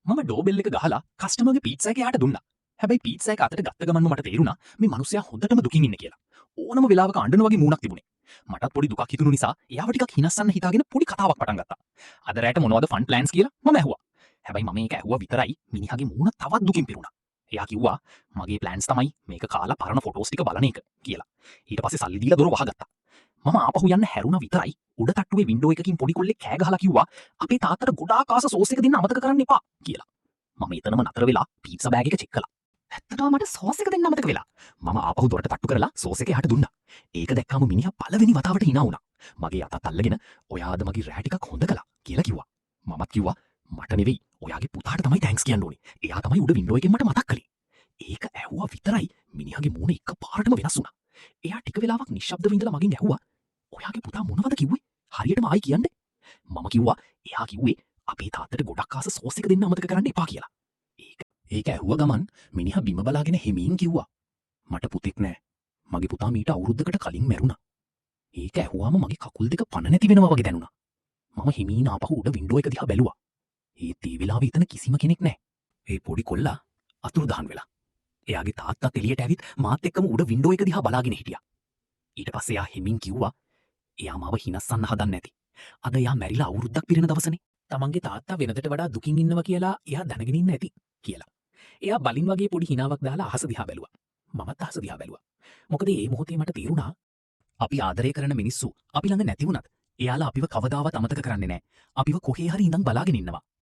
මම ඩෝබෙල් එක ගහලා කස්ටමර්ගේ පීට්සා එක යාට දුන්නා. හැබැයි පීට්සා එක අතට ගත්ත ගමන්ම මට තේරුණා මේ මිනිස්සයා හොඳටම දුකින් ඉන්නේ කියලා. ඕනම වෙලාවක අඬන වගේ මූණක් තිබුණේ. මටත් පොඩි දුකක් හිතුණු නිසා එයාව ටිකක් හිනස්සන්න හිතාගෙන පොඩි කතාවක් පටන් ගත්තා. අද රැට මොනවද ෆන් ප්ලෑන්ස් කියලා මම ඇහුවා. හැබැයි මම ඒක ඇහුවා විතරයි මිනිහාගේ මූණ තවත් දුකින් පිරුණා. එයා කිව්වා මගේ ප්ලෑන්ස් තමයි මේක කාලා පරණ ෆොටෝස් ටික බලන එක කියලා. ඊට පස්සේ සල්ලි දීලා දොර වහගත්තා. මම ආපහු යන්න හැරුණා විතරයි උඩ තට්ටුවේ වින්ඩෝ එකකින් පොඩි කොල්ලෙක් කෑ ගහලා කිව්වා අපේ තාත්තට ගොඩාක් ආස සෝස් එක දෙන්න අමතක කරන්න එපා කියලා. මම එතනම නතර වෙලා පීට්සා බෑග් එක චෙක් කළා. ඇත්තටම මට සෝස් එක දෙන්න අමතක වෙලා. මම ආපහු දොරට තට්ටු කරලා සෝස් එක එහාට දුන්නා. ඒක දැක්කම මිනිහා පළවෙනි වතාවට hina වුණා. මගේ අතත් අල්ලගෙන ඔයාද මගේ රෑ ටිකක් හොඳ කළා කියලා කිව්වා. මමත් කිව්වා මට නෙවෙයි ඔයාගේ පුතාට තමයි තැන්ක්ස් කියන්න ඕනේ. එයා තමයි උඩ වින්ඩෝ එකෙන් මට මතක් කළේ. ඒක ඇහුවා විතරයි මිනිහාගේ මූණ එකපාරටම වෙනස් වුණා. එයා ටික වෙලාවක් නිශ්ශබ්දව ඉඳලා මගෙන් ඇහුවා ඔයාගේ පුතා මොනවද කිව්වේ? හරියටම ආයි කියන්නේ. මම කිව්වා එයා කිව්වේ අපේ තාත්තට ගොඩක් ආස සෝස් එක දෙන්න අමතක කරන්න එපා කියලා. ඒක ඇහුව ගමන් මිනිහා බිම බලාගෙන හිමින් කිව්වා මට පුතෙක් නෑ. මගේ පුතා මීට අවුරුද්දකට කලින් මැරුණා. ඒක ඇහුවාම මගේ කකුල් දෙක පණ නැති වෙනවා වගේ දැනුණා. මම හිමින් ආපහු උඩ වින්ඩෝ එක දිහා බැලුවා. ඒත් ඒ වෙලාවේ එතන කිසිම කෙනෙක් නෑ. ඒ පොඩි කොල්ලා අතුරුදහන් වෙලා. එයාගේ තාත්තා එළියට ඇවිත් මාත් එක්කම උඩ වින්ඩෝ එක දිහා බලාගෙන හිටියා. ඊට පස්සේ එයා හිමින් කිව්වා එයා මාව හිනස්සන්න හදන්නේ නැති. අද එයා මැරිලා අවුරුද්දක් පිරෙන දවසනේ. තමන්ගේ තාත්තා වෙනදට වඩා දුකින් ඉන්නවා කියලා එයා දැනගෙන ඉන්න ඇති කියලා. එයා බලින් වගේ පොඩි හිනාවක් දාලා අහස දිහා බැලුවා. මමත් අහස දිහා බැලුවා. මොකද මේ මොහොතේ මට තේරුණා අපි ආදරය කරන මිනිස්සු අපි ළඟ නැති වුණත් එයාලා අපිව කවදාවත් අමතක කරන්නේ නැහැ. අපිව කොහේ හරි ඉඳන් බලාගෙන ඉන්නවා.